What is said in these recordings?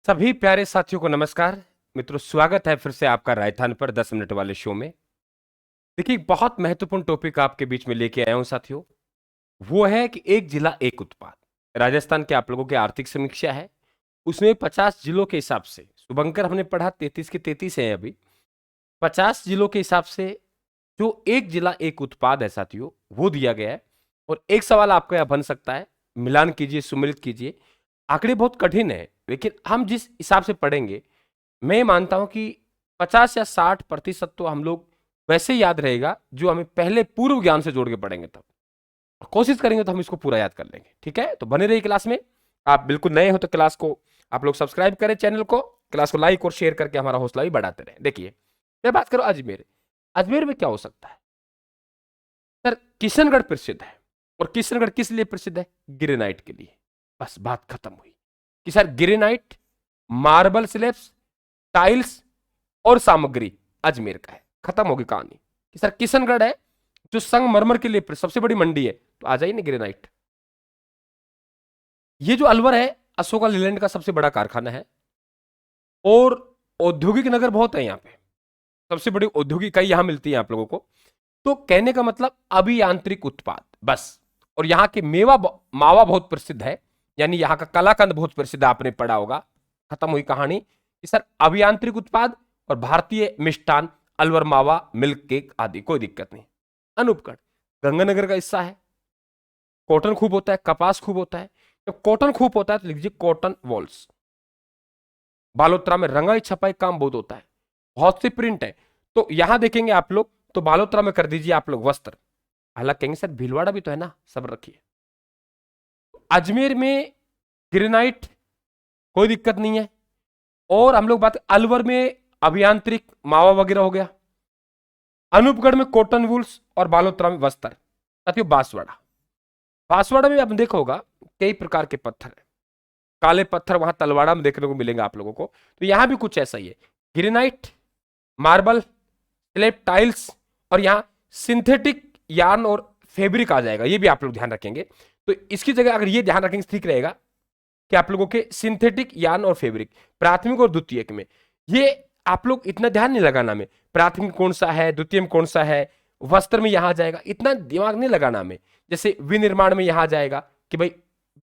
सभी प्यारे साथियों को नमस्कार। मित्रों, स्वागत है फिर से आपका राजस्थान पर 10 मिनट वाले शो में। देखिए, बहुत महत्वपूर्ण टॉपिक आपके बीच में लेके आया हूं साथियों। वो है कि एक जिला एक उत्पाद। राजस्थान के आप लोगों की आर्थिक समीक्षा है, उसमें 50 जिलों के हिसाब से शुभंकर हमने पढ़ा 33 के 33 है अभी। 50 जिलों के हिसाब से जो एक जिला एक उत्पाद है साथियों, वो दिया गया है। और एक सवाल आपका यहां बन सकता है, मिलान कीजिए, सुमिलित कीजिए। आंकड़े बहुत कठिन है, लेकिन हम जिस हिसाब से पढ़ेंगे, मैं मानता हूं कि 50 या 60% तो हम लोग वैसे याद रहेगा जो हमें पहले पूर्व ज्ञान से जोड़ के पढ़ेंगे। तब कोशिश करेंगे तो हम इसको पूरा याद कर लेंगे। ठीक है, तो बने रहिए क्लास में। आप बिल्कुल नए हो तो क्लास को आप लोग सब्सक्राइब करें, चैनल को, क्लास को लाइक और शेयर करके हमारा हौसला भी बढ़ाते रहे। देखिए, मैं बात करूं अजमेर। अजमेर में क्या हो सकता है सर? किशनगढ़ प्रसिद्ध है। और किशनगढ़ किस लिए प्रसिद्ध है? ग्रेनाइट के लिए। बस बात खत्म हुई कि sir granite, marble slabs, tiles और सामग्री अजमेर का है। खत्म होगी कहानी कि सर किशनगढ़ है जो संगमरमर के लिए सबसे बड़ी मंडी है, तो आ जाइए ना ग्रेनाइट। ये जो अलवर है, अशोका लीलैंड का सबसे बड़ा कारखाना है और औद्योगिक नगर बहुत है यहाँ पे। सबसे बड़ी औद्योगिक इकाई यहां मिलती है आप लोगों को। तो कहने का मतलब अभियांत्रिक उत्पाद बस। और यहाँ के मावा बहुत प्रसिद्ध है, यानी यहाँ का कलाकंद बहुत प्रसिद्ध है, आपने पढ़ा होगा। खत्म हुई कहानी कि सर अभियांत्रिक उत्पाद और भारतीय मिष्ठान, अलवर मावा, मिल्क केक आदि, कोई दिक्कत नहीं। अनूपगढ़ गंगानगर का हिस्सा है। कॉटन खूब होता है, कपास खूब होता है। जब कॉटन खूब होता है तो लिखिए कॉटन वॉल्स। बालोतरा में रंगाई छपाई काम बहुत होता है, बहुत सी प्रिंट है। तो यहां देखेंगे आप लोग, तो बालोतरा में कर दीजिए आप लोग वस्त्र। हालांकि कहेंगे सर भीलवाड़ा भी तो है ना, सब रखिए। अजमेर में ग्रेनाइट, कोई दिक्कत नहीं है। और हम लोग बात अलवर में अभियांत्रिक मावा वगैरह हो गया। अनूपगढ़ में कॉटन वूल्स और बालोतरा में वस्त्र। साथियों बांसवाड़ा, बांसवाड़ा में आपने देखा होगा कई प्रकार के पत्थर है। काले पत्थर वहां तलवाड़ा में देखने को मिलेंगे आप लोगों को। तो यहां भी कुछ ऐसा ही है, ग्रेनाइट, मार्बल, स्लैब, टाइल्स और यहां सिंथेटिक यार्न और फैब्रिक आ जाएगा। ये भी आप लोग ध्यान रखेंगे। तो इसकी जगह अगर ये ध्यान रखेंगे ठीक रहेगा कि आप लोगों के सिंथेटिक यार्न और फैब्रिक प्राथमिक और द्वितीयक में, ये आप लोग इतना ध्यान नहीं लगाना में प्राथमिक कौन सा है, द्वितीय में कौन सा है। वस्त्र में यहां जाएगा, इतना दिमाग नहीं लगाना में। जैसे विनिर्माण में यहां जाएगा कि भाई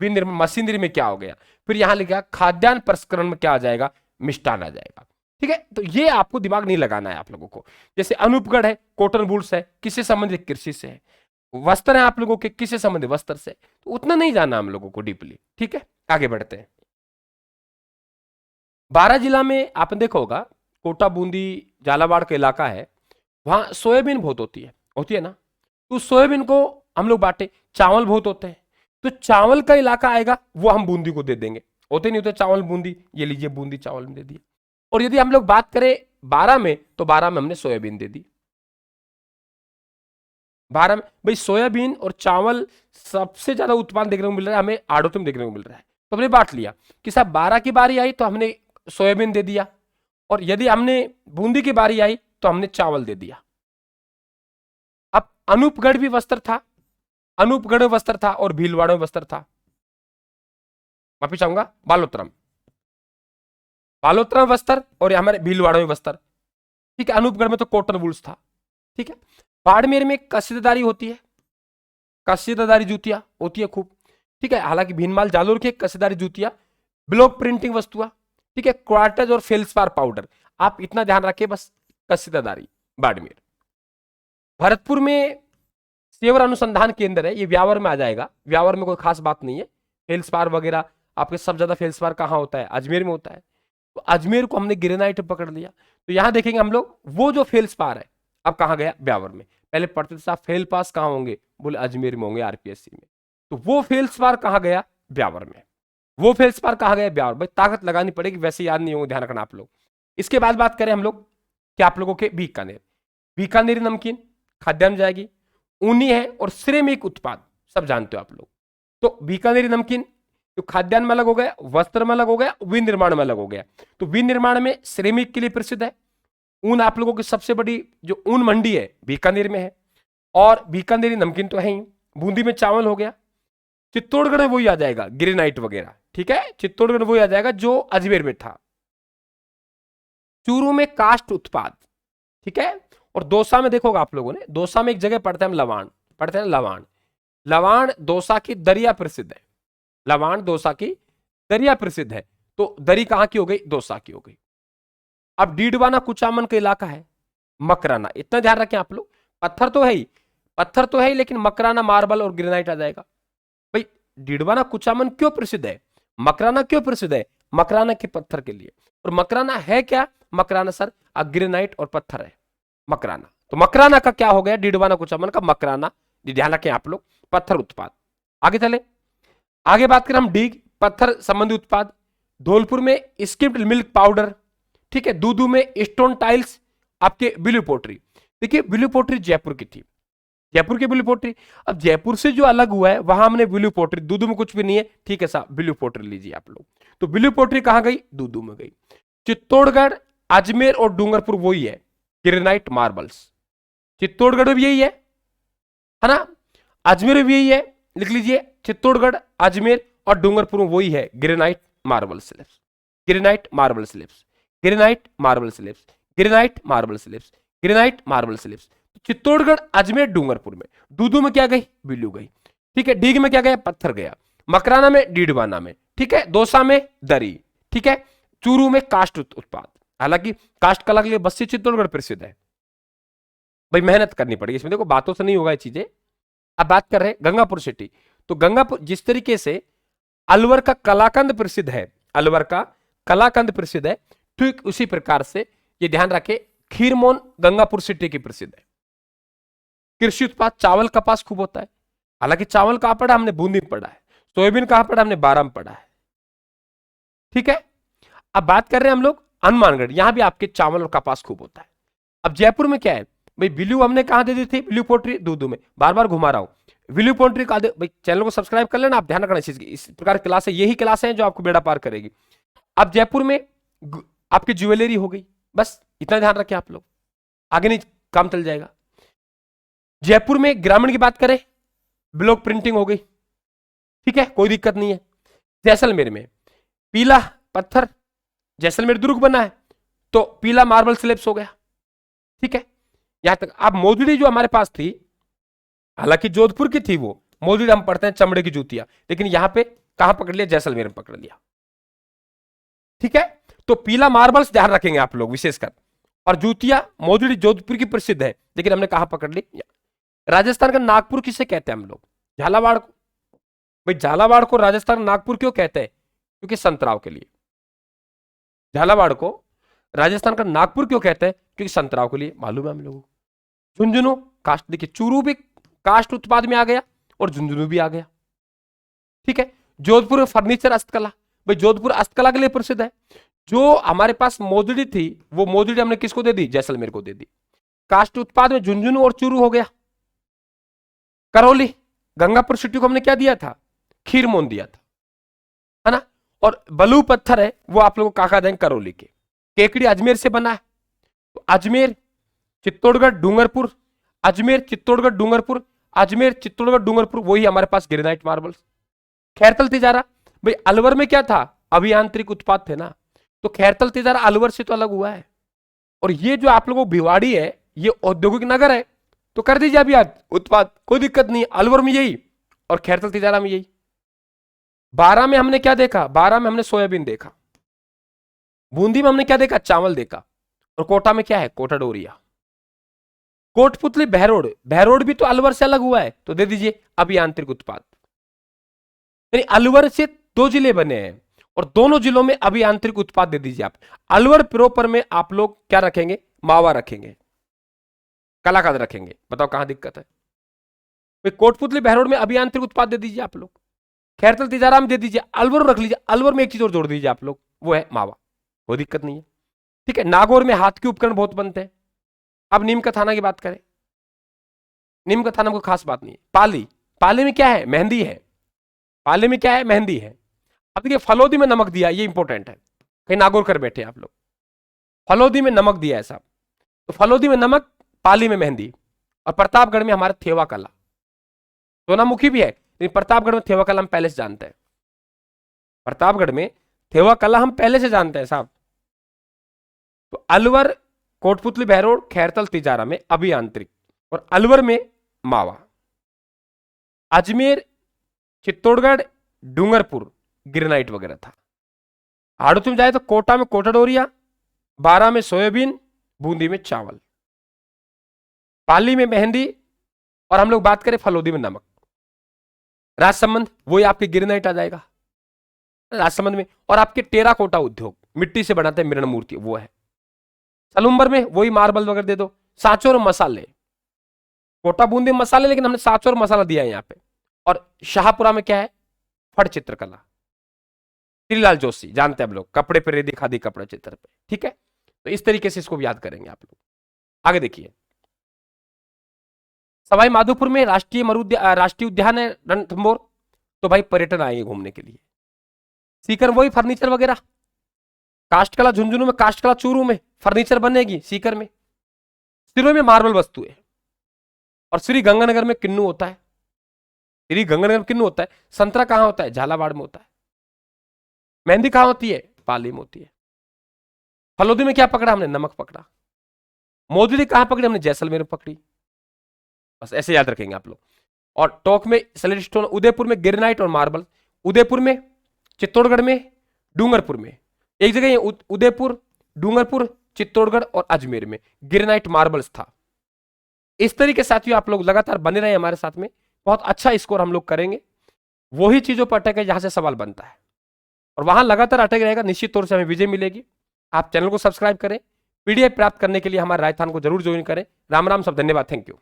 विनिर्माण मशीनरी में क्या हो गया, फिर यहां लिखा खाद्यान्न प्रसंस्करण में क्या आ जाएगा, मिष्ठान आ जाएगा। ठीक है, तो ये आपको दिमाग नहीं लगाना है आप लोगों को। जैसे अनूपगढ़ है, कॉटन वूल्स है, किससे संबंधित? कृषि से है। वस्त्र है आप लोगों के, किससे संबंधित? वस्त्र से। तो उतना नहीं जाना हम लोगों को डीपली। ठीक है, आगे बढ़ते हैं। 12 जिला में आपने देखा होगा, कोटा, बूंदी, झालावाड़ का इलाका है, वहां सोयाबीन बहुत होती है ना। तो सोयाबीन को हम लोग बांटे, चावल बहुत होते हैं। तो चावल का इलाका आएगा, वो हम बूंदी को दे देंगे। होते नहीं होते चावल बूंदी, ये लीजिए बूंदी चावल में दे दिया। और यदि हम लोग बात करें 12 में, तो 12 में हमने सोयाबीन दे दी। 12 में भाई सोयाबीन और चावल सबसे ज्यादा उत्पादन देखने को मिल रहा है हमें, आड़ोतों में देखने को मिल रहा है। तो हमने बांट लिया कि साहब 12 की बारी आई तो हमने सोयाबीन दे दिया, और यदि हमने बूंदी की बारी आई तो हमने चावल दे दिया। अब अनूपगढ़ भी वस्त्र था, अनूपगढ़ में वस्त्र था और भीलवाड़ा में वस्त्र था। माफी चाहूंगा, बालोतरम, बालोतरा में वस्त्र और हमारे भीलवाड़ा में वस्त्र। ठीक है, अनूपगढ़ में तो कॉटन वूल्स था। ठीक है, बाड़मेर में कसीदादारी होती है, कसीदादारी जूतियां होती है खूब। ठीक है, हालांकि भीनमाल जालोर की कसीदारी जूतियां, ब्लॉक प्रिंटिंग वस्तुआ। ठीक है, क्वार्टज और फेल्सपार पाउडर, आप इतना ध्यान रखिए बस। कसीदादारी बाड़मेर। भरतपुर में सेवर अनुसंधान केंद्र है, ये व्यावर में आ जाएगा। व्यावर में कोई खास बात नहीं है। फेल्सपार वगैरह आपके सब ज्यादा फेल्सपार कहाँ होता है? अजमेर में होता है। तो अजमेर को हमने ग्रेनाइट पकड़ लिया। तो यहां देखेंगे हम लोग, वो जो फेल्सपार है अब कहां गया? ब्यावर में। पहले पढ़ते थे साहब फेल पास कहां होंगे, बोले अजमेर में होंगे, आरपीएससी में। तो वो फेल्सपार कहां गया? ब्यावर में। वो फेल्सपार कहां गया? ब्यावर। भाई ताकत लगानी पड़ेगी, वैसे याद नहीं होगा, ध्यान रखना आप लोग। इसके बाद बात करें हम लोग कि आप लोगों के बीकानेर, बीकानेरी नमकीन खाद्यान्न जाएगी। ऊनी है और श्रमिक उत्पाद सब जानते हो आप लोग। तो बीकानेरी नमकीन तो खाद्यान्न में अलग हो गया, वस्त्र में अलग हो गया, विनिर्माण में अलग हो गया। तो विनिर्माण में श्रमिक के लिए प्रसिद्ध है। ऊन आप लोगों की सबसे बड़ी जो ऊन मंडी है बीकानेर में है। और बीकानेरी नमकीन तो है ही। बूंदी में चावल हो गया। चित्तौड़गढ़ में वही आ जाएगा ग्रेनाइट वगैरह। ठीक है, चित्तौड़गढ़ वही आ जाएगा जो अजमेर में था। चूरू में काष्ठ उत्पाद, ठीक है। और दौसा में देखोगे आप लोगों ने, दौसा में एक जगह पढ़ते हैं हम लवाण, पढ़ते हैं लवाण। लवाण दौसा की दरिया प्रसिद्ध है, लवाण दौसा की दरिया प्रसिद्ध है। तो दरी कहां की हो गई, दौसा की हो गई। अब डीडवाना कुचामन का इलाका है, मकराना, इतना ध्यान रखें आप लोग। पत्थर तो है ही, पत्थर तो है ही, लेकिन मकराना मार्बल और ग्रेनाइट आ जाएगा। भाई डीडवाना कुचामन क्यों प्रसिद्ध है, मकराना क्यों प्रसिद्ध है, मकराना के पत्थर के लिए। और मकराना है क्या, मकराना सर ग्रेनाइट और पत्थर है मकराना। तो मकराना का क्या हो गया, डीडवाना कुचामन का मकराना, ध्यान रखें आप लोग, पत्थर उत्पाद। आगे चले, आगे बात करें हम डीग पत्थर संबंधी उत्पाद। धौलपुर में स्किम्ड मिल्क पाउडर, ठीक है। दूदू में स्टोन टाइल्स, आपके ब्लू पोट्री। देखिए ब्लू पोट्री जयपुर की थी, जयपुर की ब्लू पोट्री। अब जयपुर से जो अलग हुआ है वहां हमने ब्लू पोट्री, दूदू में कुछ भी नहीं है, ठीक है साहब, ब्लू पोट्री लीजिए आप लोग। तो ब्लू पोट्री कहां गई, दूदू में गई। चित्तौड़गढ़, अजमेर और डूंगरपुर वही है, ग्रेनाइट मार्बल्स। चित्तौड़गढ़ में भी यही है ना, अजमेर में भी यही है, लिख लीजिए चित्तौड़गढ़, अजमेर और डूंगरपुर में वही है, granite marble slabs, granite marble slabs, granite marble slabs, granite marble slabs, granite marble slabs. Chittorgarh, Ajmer, Dungarpur में। दूदू में क्या गई, बिल्लू गई, ठीक है। डीग में क्या गया, पत्थर गया। मकराना में, डीडवाना में, ठीक है। दौसा में दरी, ठीक है। चूरू में काष्ठ उत्पाद। हालांकि काष्ठ कला के लिए बस्सी चित्तौड़गढ़ प्रसिद्ध है। भाई मेहनत करनी पड़ेगी इसमें, देखो बातों से नहीं होगा ये चीजें। अब बात कर रहे हैं गंगापुर सिटी। तो गंगापुर, जिस तरीके से अलवर का कलाकंद प्रसिद्ध है, अलवर का कलाकंद प्रसिद्ध है, ठीक उसी प्रकार से ये ध्यान रखे खीरमोन गंगापुर सिटी की प्रसिद्ध है। कृषि उत्पाद, चावल कपास खूब होता है। हालांकि चावल कहां पड़ा, हमने बूंदी में पढ़ा है। सोयाबीन कहां पड़ा, हमने बारां में पढ़ा है, ठीक है। अब बात कर रहे हैं हम लोग हनुमानगढ़, यहां भी आपके चावल और कपास खूब होता है। अब जयपुर में क्या है भाई, ब्लू हमने कहां दे दी थी, ब्लू पोट्री दूदू में, बार बार घुमा रहा हूं। ब्लू पोट्री का भाई चैनल को सब्सक्राइब कर लेना, आप ध्यान रखना इस चीज की, इस प्रकार की क्लास है, यही क्लास है जो आपको बेड़ा पार करेगी। अब जयपुर में आपकी ज्वेलरी हो गई, बस इतना ध्यान रखें आप लोग, आगे नहीं काम चल जाएगा। जयपुर में ग्रामीण की बात करें, ब्लॉक प्रिंटिंग हो गई, ठीक है, कोई दिक्कत नहीं है। जैसलमेर में पीला पत्थर, जैसलमेर दुर्ग बना है तो पीला मार्बल स्लैब्स हो गया, ठीक है। यहां तक अब मोजड़ी जो हमारे पास थी, हालांकि जोधपुर की थी वो मोजड़ी, हम पढ़ते हैं चमड़े की जूतियां, लेकिन यहां पे कहां पकड़ लिया, जैसलमेर में पकड़ लिया, ठीक है। तो पीला मार्बल्स ध्यान रखेंगे आप लोग विशेषकर, और जूतियां मोजड़ी जोधपुर की प्रसिद्ध है, लेकिन हमने कहां पकड़ ली, राजस्थान का नागपुर किसे कहते हैं हम लोग, झालावाड़ को। भाई झालावाड़ को राजस्थान नागपुर क्यों कहते हैं, क्योंकि संतराव के लिए। झालावाड़ को राजस्थान का नागपुर क्यों कहते हैं, क्योंकि संतराव के लिए, मालूम है हम लोगों को। झुंझुनू काष्ठ, देखिए चूरू भी काष्ठ उत्पाद में आ गया और झुंझुनू भी आ गया, ठीक है। जोधपुर फर्नीचर हस्तकला, भाई जोधपुर हस्तकला के लिए प्रसिद्ध है। जो हमारे पास मोजड़ी थी वो मोजड़ी हमने किसको दे दी, जैसलमेर को दे दी। काष्ठ उत्पाद में झुंझुनू और चूरू हो गया। करौली गंगापुर सिटी को हमने क्या दिया था, खीरमोन दिया था, है ना। और बलू पत्थर है वो आप लोगों को काका देंगे करौली के। केकड़ी अजमेर से बना है, तो अजमेर, चित्तौड़गढ़, डूंगरपुर, अजमेर, चित्तौड़गढ़, डूंगरपुर, अजमेर, चित्तौड़गढ़, डूंगरपुर, वही हमारे पास ग्रेनाइट मार्बल्स। खैरतल तिजारा, भाई अलवर में क्या था, अभियांत्रिक उत्पाद थे ना, तो खैरतल तिजारा अलवर से तो अलग हुआ है। और ये जो आप लोगों को भिवाड़ी है, ये औद्योगिक नगर है, तो कर दीजिए अभी आज उत्पाद, कोई दिक्कत नहीं, अलवर में यही और खैरतल तिजारा में यही। बारां में हमने क्या देखा, बारां में हमने सोयाबीन देखा। बूंदी में हमने क्या देखा, चावल देखा। और कोटा में क्या है, कोटा डोरिया। कोटपुतली बहरोड, बहरोड भी तो अलवर से अलग हुआ है, तो दे दीजिए अभियांत्रिक उत्पाद। यानी अलवर से दो जिले बने हैं और दोनों जिलों में अभियांत्रिक उत्पाद दे दीजिए आप। अलवर प्रॉपर में आप लोग क्या रखेंगे, मावा रखेंगे, कलाकांद रखेंगे, बताओ कहां दिक्कत है। कोटपुतली बहरोड में अभियांत्रिक उत्पाद दे दीजिए आप लोग। खैरतल तिजारा में दे दीजिए, अलवर रख लीजिए, अलवर में एक चीज और जोड़ दीजिए आप लोग, वो है मावा, कोई दिक्कत नहीं है, ठीक है। नागौर में हाथ के उपकरण बहुत बनते हैं। अब नीम का थाना की बात करें, नीम का थाना को खास बात नहीं है। पाली, पाली में क्या है, मेहंदी है, पाली में क्या है, मेहंदी है। अब देखिए फलोदी में नमक दिया, ये इंपॉर्टेंट है, कहीं नागौर कर बैठे आप लोग, फलोदी में नमक दिया है साहब, तो फलोदी में नमक, पाली में मेहंदी। और प्रतापगढ़ में हमारा थेवा कला, सोनामुखी भी है, लेकिन प्रतापगढ़ में थेवा कला हम पहले से जानते हैं। प्रतापगढ़ में थेवा कला हम पहले से जानते हैं साहब। तो अलवर, कोटपुतली, बहरोड, खैरतल, तिजारा में अभियांत्रिक, और अलवर में मावा। अजमेर, चित्तौड़गढ़, डूंगरपुर ग्रेनाइट वगैरह था। हाड़ौती में जाए तो कोटा में कोटाडोरिया, बारा में सोयाबीन, बूंदी में चावल, पाली में मेहंदी, और हम लोग बात करें फलोदी में नमक। राजसमंद वही आपके ग्रेनाइट आ जाएगा राजसमंद में। और आपके टेराकोटा उद्योग, मिट्टी से बनाते हैं मृण मूर्ति, वो है। सलुम्बर में वही मार्बल वगैरह दे दो। सांचौर और मसाले, कोटा बूंदी में मसाले, लेकिन हमने सांचौर मसाला दिया है यहाँ पे। और शाहपुरा में क्या है, फट चित्रकला, श्रीलाल जोशी जानते हैं आप लोग, कपड़े पे रेदी खादी कपड़ा चित्र पे, ठीक है। तो इस तरीके से इसको भी याद करेंगे आप लोग। आगे देखिए, सवाई माधोपुर में राष्ट्रीय उद्यान है रणथंभौर, तो भाई पर्यटन आएंगे घूमने के लिए। सीकर वही फर्नीचर वगैरह, काष्ठकला झुंझुनू में, काष्ठकला चूरू में फर्नीचर बनेगी, सीकर में। सिरोही में मार्बल वस्तुएं, और श्री गंगानगर में किन्नू होता है। श्री गंगानगर में किन्नू होता है। संतरा कहां होता है, झालावाड़ में होता है। मेहंदी कहां होती है, पाली में होती है। फलोदी में क्या पकड़ा हमने, नमक पकड़ा। मोजड़ी कहां पकड़ी हमने, जैसलमेर में पकड़ी। बस ऐसे याद रखेंगे आप लोग। और टोक में सैलेट स्टोन, उदयपुर में ग्रेनाइट और मार्बल, उदयपुर में, चित्तौड़गढ़ में, डूंगरपुर में। एक जगह ये उदयपुर, डूंगरपुर, चित्तौड़गढ़ और अजमेर में ग्रेनाइट मार्बल्स था। इस तरीके से साथियों आप लोग लगातार बने रहे हमारे साथ में, बहुत अच्छा स्कोर हम लोग करेंगे। वही चीजों पर अटके जहां से सवाल बनता है, और वहां लगातार अटक रहेगा, निश्चित तौर से हमें विजय मिलेगी। आप चैनल को सब्सक्राइब करें, पीडीएफ प्राप्त करने के लिए हमारे राजस्थान को जरूर ज्वाइन करें। राम राम, सब धन्यवाद, थैंक यू।